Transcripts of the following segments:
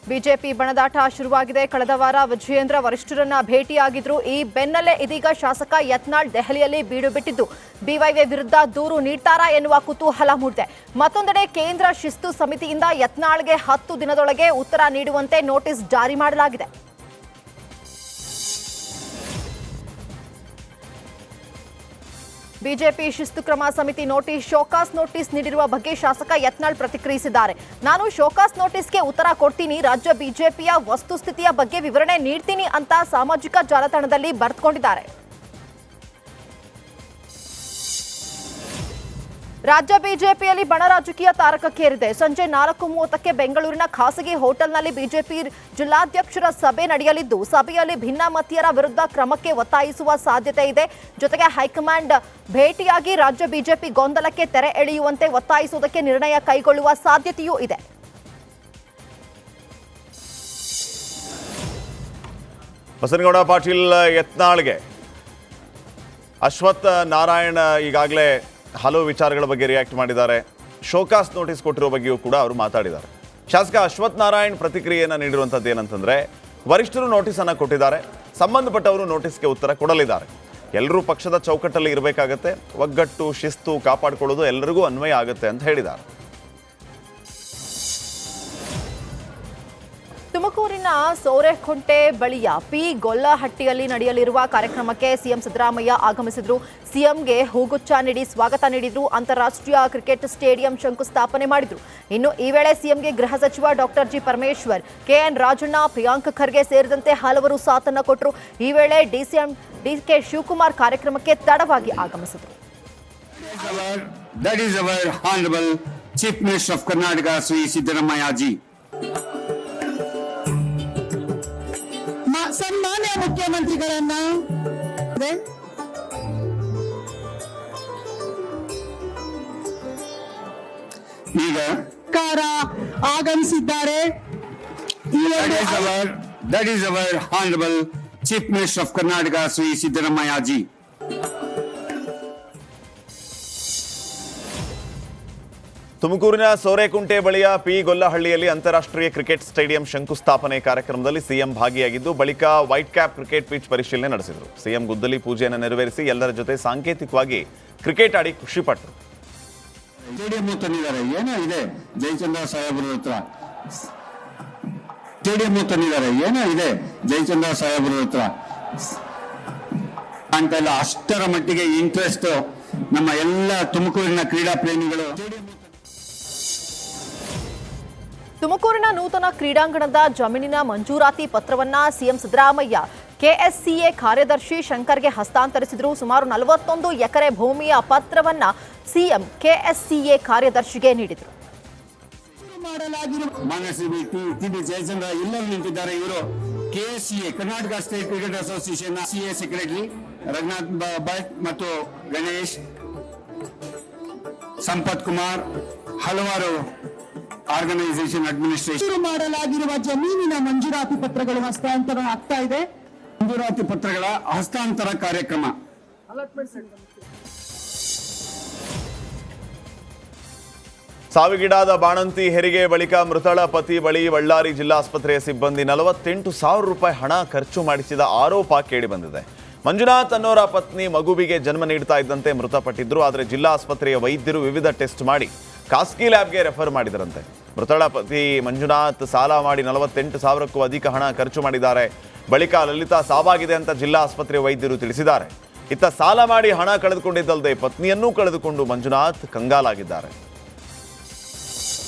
BJP ಬಣದಾಟ ಶುರುವಾಗಿದೆ. ಕಳೆದ ವಾರ ವಿಜಯೇಂದ್ರ ವರಿಷ್ಠರನ್ನ ಭೇಟಿಯಾಗಿದ್ರು. ಈ ಬೆನ್ನಲ್ಲೇ ಇದೀಗ ಶಾಸಕ ಯತ್ನಾಳ್ ದೆಹಲಿಯಲ್ಲಿ ಬೀಡು ಬಿಟ್ಟಿದ್ದು ಬಿವೈವಿ ವಿರುದ್ಧ ದೂರು ನೀಡ್ತಾರಾ ಎನ್ನುವ ಕುತೂಹಲ ಮೂಡಿದೆ. ಮತ್ತೊಂದೆಡೆ ಕೇಂದ್ರ ಶಿಸ್ತು ಸಮಿತಿಯಿಂದ ಯತ್ನಾಳ್ಗೆ 10 ದಿನದೊಳಗೆ ಉತ್ತರ ನೀಡುವಂತೆ ನೋಟಿಸ್ ಜಾರಿ ಮಾಡಲಾಗಿದೆ. ಬಿಜೆಪಿ ಶಿಸ್ತು ಕ್ರಮ ಸಮಿತಿ ಶೋಕಾಸ್ ನೋಟಿಸ್ ನೀಡಿರುವ ಬಗ್ಗೆ ಶಾಸಕ ಯತ್ನಾಳ್ ಪ್ರತಿಕ್ರಿಯಿಸಿದ್ದಾರೆ. ನಾನು ಶೋಕಾಸ್ ನೋಟಿಸ್ಗೆ ಉತ್ತರ ಕೊಡ್ತೀನಿ, ರಾಜ್ಯ ಬಿಜೆಪಿಯ ವಸ್ತುಸ್ಥಿತಿಯ ಬಗ್ಗೆ ವಿವರಣೆ ನೀಡ್ತೀನಿ ಅಂತ ಸಾಮಾಜಿಕ ಜಾಲತಾಣದಲ್ಲಿ ಬರೆದುಕೊಂಡಿದ್ದಾರೆ. ರಾಜ್ಯ ಬಿಜೆಪಿಯಲ್ಲಿ ಬಣ ರಾಜಕೀಯ ತಾರಕಕ್ಕೇರಿದೆ. ಸಂಜೆ 4:30ಕ್ಕೆ ಬೆಂಗಳೂರಿನ ಖಾಸಗಿ ಹೋಟೆಲ್ನಲ್ಲಿ ಬಿಜೆಪಿ ಜಿಲ್ಲಾಧ್ಯಕ್ಷರ ಸಭೆ ನಡೆಯಲಿದ್ದು, ಸಭೆಯಲ್ಲಿ ಭಿನ್ನಮತೀಯರ ವಿರುದ್ಧ ಕ್ರಮಕ್ಕೆ ಒತ್ತಾಯಿಸುವ ಸಾಧ್ಯತೆ ಇದೆ. ಜೊತೆಗೆ ಹೈಕಮಾಂಡ್ ಭೇಟಿಯಾಗಿ ರಾಜ್ಯ ಬಿಜೆಪಿ ಗೊಂದಲಕ್ಕೆ ತೆರೆ ಎಳೆಯುವಂತೆ ಒತ್ತಾಯಿಸುವುದಕ್ಕೆ ನಿರ್ಣಯ ಕೈಗೊಳ್ಳುವ ಸಾಧ್ಯತೆಯೂ ಇದೆ. ಬಸನಗೌಡ ಪಾಟೀಲ್ ಯತ್ನಾಳ್ಗೆ ಅಶ್ವಥ್ ನಾರಾಯಣ್ ಈಗಾಗಲೇ ಹಲವು ವಿಚಾರಗಳ ಬಗ್ಗೆ ರಿಯಾಕ್ಟ್ ಮಾಡಿದ್ದಾರೆ. ಶೋಕಾಸ್ ನೋಟಿಸ್ ಕೊಟ್ಟಿರೋ ಬಗ್ಗೆಯೂ ಕೂಡ ಅವರು ಮಾತಾಡಿದ್ದಾರೆ. ಶಾಸಕ ಅಶ್ವಥ್ ನಾರಾಯಣ್ ಪ್ರತಿಕ್ರಿಯೆಯನ್ನು ನೀಡಿರುವಂಥದ್ದು ಏನಂತಂದರೆ, ವರಿಷ್ಠರು ನೋಟಿಸನ್ನು ಕೊಟ್ಟಿದ್ದಾರೆ, ಸಂಬಂಧಪಟ್ಟವರು ನೋಟಿಸ್ಗೆ ಉತ್ತರ ಕೊಡಲಿದ್ದಾರೆ. ಎಲ್ಲರೂ ಪಕ್ಷದ ಚೌಕಟ್ಟಲ್ಲಿ ಇರಬೇಕಾಗತ್ತೆ, ಒಗ್ಗಟ್ಟು ಶಿಸ್ತು ಕಾಪಾಡಿಕೊಳ್ಳೋದು ಎಲ್ಲರಿಗೂ ಅನ್ವಯ ಆಗುತ್ತೆ ಅಂತ ಹೇಳಿದ್ದಾರೆ. ತುಮಕೂರಿನ ಸೋರೆಕುಂಟೆ ಬಳಿಯ ಪಿ ಗೊಲ್ಲಹಟ್ಟಿಯಲ್ಲಿ ನಡೆಯಲಿರುವ ಕಾರ್ಯಕ್ರಮಕ್ಕೆ ಸಿಎಂ ಸಿದ್ದರಾಮಯ್ಯ ಆಗಮಿಸಿದ್ರು. ಸಿಎಂಗೆ ಹೂಗುಚ್ಛ ನೀಡಿ ಸ್ವಾಗತ ನೀಡಿದ್ರು. ಅಂತಾರಾಷ್ಟ್ರೀಯ ಕ್ರಿಕೆಟ್ ಸ್ಟೇಡಿಯಂ ಶಂಕುಸ್ಥಾಪನೆ ಮಾಡಿದ್ರು. ಇನ್ನು ಈ ವೇಳೆ ಸಿಎಂಗೆ ಗೃಹ ಸಚಿವ doctor G Parameshwar, KN Rajanna, Priyank Kharge ಸೇರಿದಂತೆ ಹಲವರು ಸಾಥನ್ನ ಕೊಟ್ಟರು. ಈ ವೇಳೆ ಡಿಸಿಎಂ ಡಿಕೆ ಶಿವಕುಮಾರ್ ಕಾರ್ಯಕ್ರಮಕ್ಕೆ ತಡವಾಗಿ ಆಗಮಿಸಿದರು. That is our honorable Chief Minister of Karnataka, Sri Siddaramaiah ji. ಸನ್ಮಾನ್ಯ ಮುಖ್ಯಮಂತ್ರಿಗಳನ್ನ ಈಗ ಆಗಮಿಸಿದ್ದಾರೆ. That is our honorable Chief Minister of Karnataka, Sri Siddaramaiah ji. ತುಮಕೂರಿನ ಸೋರೆಕುಂಟೆ ಬಳಿಯ ಪಿ ಗೊಲ್ಲಹಳ್ಳಿಯಲ್ಲಿ ಅಂತಾರಾಷ್ಟ್ರೀಯ ಕ್ರಿಕೆಟ್ ಸ್ಟೇಡಿಯಂ ಶಂಕುಸ್ಥಾಪನೆ ಕಾರ್ಯಕ್ರಮದಲ್ಲಿ ಸಿಎಂ ಭಾಗಿಯಾಗಿದ್ದು, ಬಳಿಕ ವೈಟ್ ಕ್ಯಾಪ್ ಕ್ರಿಕೆಟ್ ಪಿಚ್ ಪರಿಶೀಲನೆ ನಡೆಸಿದರು. ಸಿಎಂ ಗುದ್ದಲಿ ಪೂಜೆಯನ್ನು ನೆರವೇರಿಸಿ ಎಲ್ಲರ ಜೊತೆ ಸಾಂಕೇತಿಕವಾಗಿ ಕ್ರಿಕೆಟ್ ಆಡಿ ಖುಷಿಪಟ್ಟರು. ಸ್ಟೇಡಿಯಂ ತಂದಿದ್ದಾರೆ, ಏನೋ ಇದೆ ಜಯಚಂದ್ರ ಸಾಹೇಬ್ರ ಹತ್ರ. ಸ್ಟೇಡಿಯಂ ತಂದಿದ್ದಾರೆ, ಏನೋ ಇದೆ ಜಯಚಂದ್ರ ಸಾಹೇಬ್ರ ಹತ್ರ ಅಂತ ಇಲ್ಲ. ಅಷ್ಟರ ಮಟ್ಟಿಗೆ ಇಂಟ್ರೆಸ್ಟ್ ನಮ್ಮ ಎಲ್ಲ ತುಮಕೂರಿನ ಕ್ರೀಡಾ ಪ್ರೇಮಿಗಳು. ತುಮಕೂರಿನ ನೂತನ ಕ್ರೀಡಾಂಗಣದ ಜಮೀನಿನ ಮಂಜೂರಾತಿ ಪತ್ರವನ್ನ ಸಿಎಂ ಸಿದ್ದರಾಮಯ್ಯ ಕೆಎಸ್ಸಿಎ ಕಾರ್ಯದರ್ಶಿ ಶಂಕರ್ಗೆ ಹಸ್ತಾಂತರಿಸಿದರು. ಸುಮಾರು 41 ಎಕರೆ ಭೂಮಿಯ ಪತ್ರವನ್ನ ಸಿಎಂ ಕೆಎಸ್ಸಿಎ ಕಾರ್ಯದರ್ಶಿಗೆ ನೀಡಿದರು. ಟಿ.ಬಿ. ಜಯಚಂದ್ರ ಇಲ್ಲಲ್ಲಿ ನಿಂತಿದ್ದಾರೆ. ಇವರು KSCA Karnataka State Cricket Association CA secretary Raghunath Bhat ಮತ್ತು ಗಣೇಶ್, ಸಂಪತ್ ಕುಮಾರ್, ಹಲವಾರು ಆರ್ಗನೈಸೇಷನ್ ಅಡ್ಮಿನಿಸ್ಟ್ರೇಷನ್ ಮಾಡಲಾಗಿರುವ ಜಮೀನಿನ ಮಂಜೂರಾತಿ ಪತ್ರಗಳು ಹಸ್ತಾಂತರ ಆಗ್ತಾ ಇದೆ. ಮಂಜೂರಾತಿ ಪತ್ರಗಳ ಹಸ್ತಾಂತರ ಕಾರ್ಯಕ್ರಮ. ಸಾವಿಗೀಡಾದ ಬಾಣಂತಿ ಹೆರಿಗೆ ಬಳಿಕ ಮೃತಳ ಪತಿ ಬಳಿ ಬಳ್ಳಾರಿ ಜಿಲ್ಲಾಸ್ಪತ್ರೆಯ ಸಿಬ್ಬಂದಿ 48,000 ರೂಪಾಯಿ ಹಣ ಖರ್ಚು ಮಾಡಿಸಿದ ಆರೋಪ ಕೇಳಿಬಂದಿದೆ. ಮಂಜುನಾಥ್ ಅನ್ನೋರ ಪತ್ನಿ ಮಗುವಿಗೆ ಜನ್ಮ ನೀಡ್ತಾ ಇದ್ದಂತೆ ಮೃತಪಟ್ಟಿದ್ರು. ಆದರೆ ಜಿಲ್ಲಾಸ್ಪತ್ರೆಯ ವೈದ್ಯರು ವಿವಿಧ ಟೆಸ್ಟ್ ಮಾಡಿ ಖಾಸಗಿ ಲ್ಯಾಬ್ಗೆ ರೆಫರ್ ಮಾಡಿದರಂತೆ. ಮೃತಳ ಪತಿ ಮಂಜುನಾಥ್ ಸಾಲ ಮಾಡಿ 48,000ಕ್ಕೂ ಅಧಿಕ ಹಣ ಖರ್ಚು ಮಾಡಿದ್ದಾರೆ. ಬಳಿಕ ಲಲಿತಾ ಸಾವಾಗಿದೆ ಅಂತ ಜಿಲ್ಲಾ ಆಸ್ಪತ್ರೆ ವೈದ್ಯರು ತಿಳಿಸಿದ್ದಾರೆ. ಇತ್ತ ಸಾಲ ಮಾಡಿ ಹಣ ಕಳೆದುಕೊಂಡಿದ್ದಲ್ಲದೆ ಪತ್ನಿಯನ್ನೂ ಕಳೆದುಕೊಂಡು ಮಂಜುನಾಥ್ ಕಂಗಾಲಾಗಿದ್ದಾರೆ.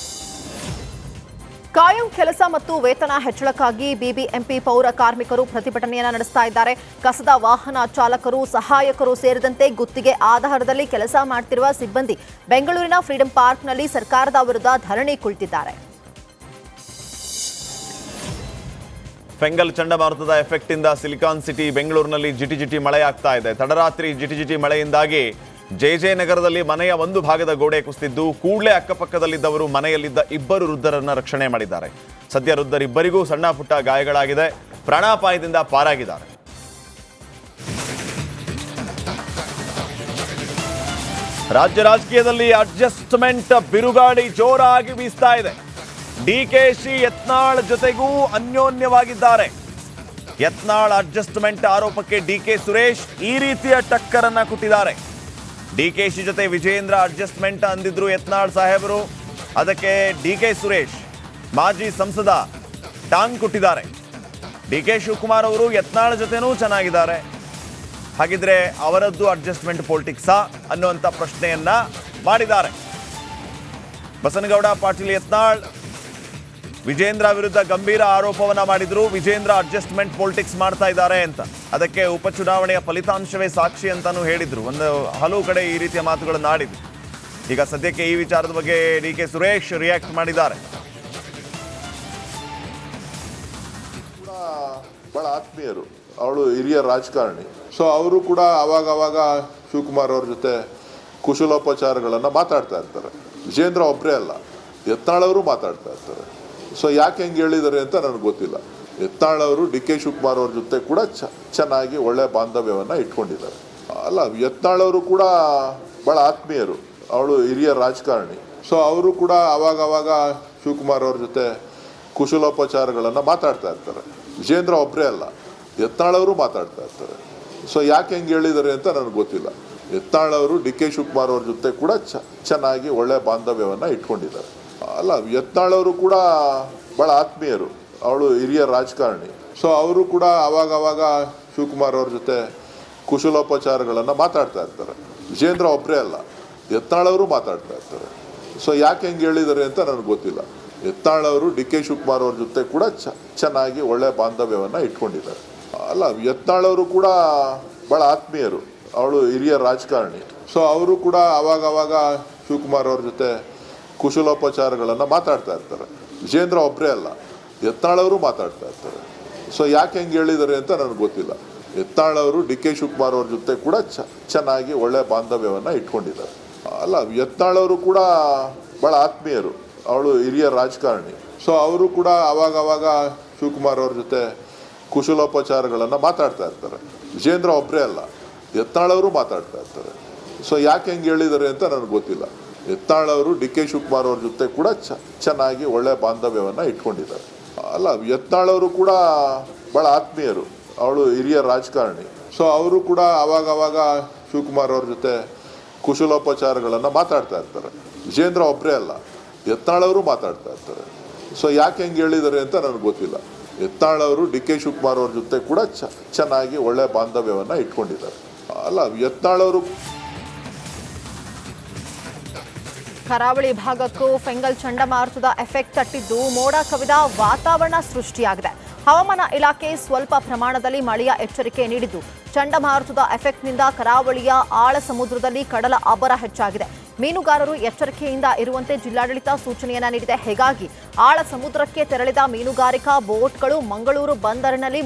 ಕಾಯಂ ಕೆಲಸ ಮತ್ತು ವೇತನ ಹೆಚ್ಚಳಕ್ಕಾಗಿ ಬಿಬಿಎಂಪಿ ಪೌರ ಕಾರ್ಮಿಕರು ಪ್ರತಿಭಟನೆಯನ್ನು ನಡೆಸ್ತಾ ಇದ್ದಾರೆ. ಕಸದ ವಾಹನ ಚಾಲಕರು, ಸಹಾಯಕರು ಸೇರಿದಂತೆ ಗುತ್ತಿಗೆ ಆಧಾರದಲ್ಲಿ ಕೆಲಸ ಮಾಡ್ತಿರುವ ಸಿಬ್ಬಂದಿ ಬೆಂಗಳೂರಿನ ಫ್ರೀಡಂ ಪಾರ್ಕ್ನಲ್ಲಿ ಸರ್ಕಾರದ ವಿರುದ್ಧ ಧರಣಿ ಕುಳಿತಿದ್ದಾರೆ. ಫೆಂಗಲ್ ಚಂಡಮಾರುತದ ಎಫೆಕ್ಟ್ ಇಂದ ಸಿಲಿಕಾನ್ ಸಿಟಿ ಬೆಂಗಳೂರಿನಲ್ಲಿ ಜಿಟಿಜಿಟಿ ಮಳೆಯಾಗ್ತಾ ಇದೆ. ತಡರಾತ್ರಿ ಜಿಟಿಜಿಟಿ ಮಳೆಯಿಂದಾಗಿ ಜೆಜೆ ನಗರದಲ್ಲಿ ಮನೆಯ ಒಂದು ಭಾಗದ ಗೋಡೆ ಕುಸಿದಿದ್ದು, ಕೂಡಲೇ ಅಕ್ಕಪಕ್ಕದಲ್ಲಿದ್ದವರು ಮನೆಯಲ್ಲಿದ್ದ 2 ವೃದ್ಧರನ್ನ ರಕ್ಷಣೆ ಮಾಡಿದ್ದಾರೆ. ಸದ್ಯ ವೃದ್ಧರಿಬ್ಬರಿಗೂ ಸಣ್ಣ ಪುಟ್ಟ ಗಾಯಗಳಾಗಿದೆ, ಪ್ರಾಣಾಪಾಯದಿಂದ ಪಾರಾಗಿದ್ದಾರೆ. ರಾಜ್ಯ ರಾಜಕೀಯದಲ್ಲಿ ಅಡ್ಜಸ್ಟ್ಮೆಂಟ್ ಬಿರುಗಾಳಿ ಜೋರಾಗಿ ಬೀಸ್ತಾ ಇದೆ. ಡಿಕೆಶಿ ಯತ್ನಾಳ್ ಜೊತೆಗೂ ಅನ್ಯೋನ್ಯವಾಗಿದ್ದಾರೆ. ಯತ್ನಾಳ್ ಅಡ್ಜಸ್ಟ್ಮೆಂಟ್ ಆರೋಪಕ್ಕೆ ಡಿಕೆ ಸುರೇಶ್ ಈ ರೀತಿಯ ಟಕ್ಕರನ್ನ ಕೊಟ್ಟಿದ್ದಾರೆ. ಡಿಕೆಶಿ ಜೊತೆ ವಿಜೇಂದ್ರ ಅಡ್ಜಸ್ಟ್ಮೆಂಟ್ ಅಂದಿದ್ರು ಯತ್ನಾಳ್ ಸಾಹೇಬರು, ಅದಕ್ಕೆ ಡಿಕೆ ಸುರೇಶ್ ಮಾಜಿ ಸಂಸದ ಟಾಂಗ್ ಕೊಟ್ಟಿದ್ದಾರೆ. ಡಿಕೆ ಶಿವಕುಮಾರ್ ಅವರು ಯತ್ನಾಳ್ ಜೊತೆನೂ ಚೆನ್ನಾಗಿದ್ದಾರೆ, ಹಾಗಿದ್ರೆ ಅವರದ್ದು ಅಡ್ಜಸ್ಟ್ಮೆಂಟ್ ಪೊಲಿಟಿಕ್ಸಾ ಅನ್ನುವಂಥ ಪ್ರಶ್ನೆಯನ್ನ ಮಾಡಿದ್ದಾರೆ. ಬಸನಗೌಡ ಪಾಟೀಲ್ ಯತ್ನಾಳ್ ವಿಜೇಂದ್ರ ವಿರುದ್ಧ ಗಂಭೀರ ಆರೋಪವನ್ನ ಮಾಡಿದ್ರು. ವಿಜೇಂದ್ರ ಅಡ್ಜಸ್ಟ್ಮೆಂಟ್ ಪೊಲಿಟಿಕ್ಸ್ ಮಾಡ್ತಾ ಇದ್ದಾರೆ ಅಂತ, ಅದಕ್ಕೆ ಉಪಚುನಾವಣೆಯ ಫಲಿತಾಂಶವೇ ಸಾಕ್ಷಿ ಅಂತಾನೂ ಹೇಳಿದ್ರು. ಹಲವು ಕಡೆ ಈ ರೀತಿಯ ಮಾತುಗಳನ್ನು ಆಡಿದ್ರು. ಈಗ ಸದ್ಯಕ್ಕೆ ಈ ವಿಚಾರದ ಬಗ್ಗೆ ಡಿಕೆ ಸುರೇಶ್ ರಿಯಾಕ್ಟ್ ಮಾಡಿದ್ದಾರೆ. ಬಹಳ ಆತ್ಮೀಯರು, ಅವಳು ಹಿರಿಯ ರಾಜಕಾರಣಿ. ಸೊ ಅವರು ಕೂಡ ಅವಾಗ ಶಿವಕುಮಾರ್ ಅವ್ರ ಜೊತೆ ಕುಶಲೋಪಚಾರಗಳನ್ನು ಮಾತಾಡ್ತಾ ಇರ್ತಾರೆ. ವಿಜೇಂದ್ರ ಒಬ್ಬರೇ ಅಲ್ಲ, ಯತ್ನಾಳ್ ಅವರು ಮಾತಾಡ್ತಾ ಇರ್ತಾರೆ. ಸೊ ಯಾಕೆ ಹೆಂಗೆ ಹೇಳಿದ್ದಾರೆ ಅಂತ ನನಗೆ ಗೊತ್ತಿಲ್ಲ. ಯತ್ನಾಳ್ ಅವರು ಡಿ ಕೆ ಶಿವಕುಮಾರ್ ಅವ್ರ ಜೊತೆ ಕೂಡ ಚೆನ್ನಾಗಿ ಒಳ್ಳೆ ಬಾಂಧವ್ಯವನ್ನು ಇಟ್ಕೊಂಡಿದ್ದಾರೆ. ಅಲ್ಲ, ಯತ್ನಾಳ್ ಅವರು ಕೂಡ ಭಾಳ ಆತ್ಮೀಯರು, ಅವಳು ಹಿರಿಯ ರಾಜಕಾರಣಿ. ಸೊ ಅವರು ಕೂಡ ಅವಾಗ ಶಿವಕುಮಾರ್ ಅವ್ರ ಜೊತೆ ಕುಶಲೋಪಚಾರಗಳನ್ನು ಮಾತಾಡ್ತಾ ಇರ್ತಾರೆ. ವಿಜೇಂದ್ರ ಒಬ್ಬರೇ ಅಲ್ಲ, ಯತ್ನಾಳ್ ಅವರು ಮಾತಾಡ್ತಾ ಇರ್ತಾರೆ. ಸೊ ಯಾಕೆ ಹೆಂಗೆ ಹೇಳಿದ್ದಾರೆ ಅಂತ ನನಗೆ ಗೊತ್ತಿಲ್ಲ. ಯತ್ನಾಳ್ ಅವರು ಡಿ ಕೆ ಶಿವಕುಮಾರ್ ಅವ್ರ ಜೊತೆ ಕೂಡ ಚೆನ್ನಾಗಿ ಒಳ್ಳೆ ಬಾಂಧವ್ಯವನ್ನು ಇಟ್ಕೊಂಡಿದ್ದಾರೆ. ಅಲ್ಲ, ಯತ್ನಾಳ್ ಅವರು ಕೂಡ ಭಾಳ ಆತ್ಮೀಯರು, ಅವಳು ಹಿರಿಯ ರಾಜಕಾರಣಿ. ಸೊ ಅವರು ಕೂಡ ಅವಾಗ ಶಿವಕುಮಾರ್ ಅವ್ರ ಜೊತೆ ಕುಶಲೋಪಚಾರಗಳನ್ನು ಮಾತಾಡ್ತಾ ಇರ್ತಾರೆ. ವಿಜೇಂದ್ರ ಒಬ್ಬರೇ ಅಲ್ಲ, ಯತ್ನಾಳ್ ಅವರು ಮಾತಾಡ್ತಾ ಇರ್ತಾರೆ. ಸೊ ಯಾಕೆ ಹೆಂಗೆ ಹೇಳಿದ್ದಾರೆ ಅಂತ ನನಗೆ ಗೊತ್ತಿಲ್ಲ. ಯತ್ನಾಳ್ ಅವರು ಡಿ ಕೆ ಶಿವಕುಮಾರ್ ಅವ್ರ ಜೊತೆ ಕೂಡ ಚೆನ್ನಾಗಿ ಒಳ್ಳೆ ಬಾಂಧವ್ಯವನ್ನು ಇಟ್ಕೊಂಡಿದ್ದಾರೆ. ಅಲ್ಲ, ಯತ್ನಾಳ್ ಅವರು ಕೂಡ ಭಾಳ ಆತ್ಮೀಯರು, ಅವಳು ಹಿರಿಯ ರಾಜಕಾರಣಿ. ಸೊ ಅವರು ಕೂಡ ಅವಾಗ ಶಿವಕುಮಾರ್ ಅವ್ರ ಜೊತೆ ಕುಶಲೋಪಚಾರಗಳನ್ನು ಮಾತಾಡ್ತಾ ಇರ್ತಾರೆ. ವಿಜೇಂದ್ರ ಒಬ್ಬರೇ ಅಲ್ಲ, ಯತ್ನಾಳ್ ಅವರು ಮಾತಾಡ್ತಾ ಇರ್ತಾರೆ. ಸೊ ಯಾಕೆ ಹೆಂಗೆ ಹೇಳಿದ್ದಾರೆ ಅಂತ ನನಗೆ ಗೊತ್ತಿಲ್ಲ. ಯತ್ನಾಳ್ ಅವರು ಡಿ ಕೆ ಶಿವಕುಮಾರ್ ಅವ್ರ ಜೊತೆ ಕೂಡ ಚೆನ್ನಾಗಿ ಒಳ್ಳೆ ಬಾಂಧವ್ಯವನ್ನು ಇಟ್ಕೊಂಡಿದ್ದಾರೆ. ಅಲ್ಲ, ಯತ್ನಾಳ್ ಅವರು ಕೂಡ ಭಾಳ ಆತ್ಮೀಯರು, ಅವಳು ಹಿರಿಯ ರಾಜಕಾರಣಿ. ಸೊ ಅವರು ಕೂಡ ಅವಾಗ ಶಿವಕುಮಾರ್ ಅವ್ರ ಜೊತೆ ಕುಶಲೋಪಚಾರಗಳನ್ನು ಮಾತಾಡ್ತಾ ಇರ್ತಾರೆ. ವಿಜೇಂದ್ರ ಒಬ್ಬರೇ ಅಲ್ಲ, ಯತ್ನಾಳ್ ಅವರು ಮಾತಾಡ್ತಾ ಇರ್ತಾರೆ. ಸೊ ಯಾಕೆ ಹೆಂಗೆ ಹೇಳಿದ್ದಾರೆ ಅಂತ ನನಗೆ ಗೊತ್ತಿಲ್ಲ. ಯತ್ನಾಳ್ ಅವರು ಡಿ ಕೆ ಶಿವಕುಮಾರ್ ಅವ್ರ ಜೊತೆ ಕೂಡ ಚೆನ್ನಾಗಿ ಒಳ್ಳೆ ಬಾಂಧವ್ಯವನ್ನು ಇಟ್ಕೊಂಡಿದ್ದಾರೆ. ಅಲ್ಲ, ಯತ್ನಾಳ್ ಅವರು ಕೂಡ ಭಾಳ ಆತ್ಮೀಯರು, ಅವಳು ಹಿರಿಯ ರಾಜಕಾರಣಿ. ಸೊ ಅವರು ಕೂಡ ಅವಾಗ ಶಿವಕುಮಾರ್ ಅವ್ರ ಜೊತೆ ಕುಶಲೋಪಚಾರಗಳನ್ನು ಮಾತಾಡ್ತಾ ಇರ್ತಾರೆ. ವಿಜೇಂದ್ರ ಒಬ್ಬರೇ ಅಲ್ಲ, ಯತ್ನಾಳ್ ಅವರು ಮಾತಾಡ್ತಾ ಇರ್ತಾರೆ. ಸೊ ಯಾಕೆ ಹೆಂಗೆ ಹೇಳಿದ್ದಾರೆ ಅಂತ ನನಗೆ ಗೊತ್ತಿಲ್ಲ. ಯತ್ನಾಳ್ ಅವರು ಡಿ ಕೆ ಶಿವಕುಮಾರ್ ಅವ್ರ ಜೊತೆ ಕೂಡ ಚೆನ್ನಾಗಿ ಒಳ್ಳೆ ಬಾಂಧವ್ಯವನ್ನು ಇಟ್ಕೊಂಡಿದ್ದಾರೆ. ಅಲ್ಲ, ಯತ್ನಾಳ್ ಅವರು ಕರಾವಳಿ ಭಾಗಕ್ಕೂ ಫೆಂಗಲ್ ಚಂಡಮಾರುತದ ಎಫೆಕ್ಟ್ ತಟ್ಟಿದ್ದು ಮೋಡ ಕವಿದ ವಾತಾವರಣ ಸೃಷ್ಟಿಯಾಗಿದೆ. ಹವಾಮಾನ ಇಲಾಖೆ ಸ್ವಲ್ಪ ಪ್ರಮಾಣದಲ್ಲಿ ಮಳೆಯ ಎಚ್ಚರಿಕೆ ನೀಡಿದ್ದು, ಚಂಡಮಾರುತದ ಎಫೆಕ್ಟ್ನಿಂದ ಕರಾವಳಿಯ ಆಳ ಸಮುದ್ರದಲ್ಲಿ ಕಡಲ ಅಬ್ಬರ ಹೆಚ್ಚಾಗಿದೆ. ಮೀನುಗಾರರು ಎಚ್ಚರಿಕೆಯಿಂದ ಇರುವಂತೆ ಜಿಲ್ಲಾಡಳಿತ ಸೂಚನೆಯನ್ನ ನೀಡಿದೆ. ಹೀಗಾಗಿ ಆಳ ಸಮುದ್ರಕ್ಕೆ ತೆರಳಿದ ಮೀನುಗಾರಿಕಾ ಬೋಟ್ಗಳು ಮಂಗಳೂರು ಬಂದರಿನಲ್ಲಿ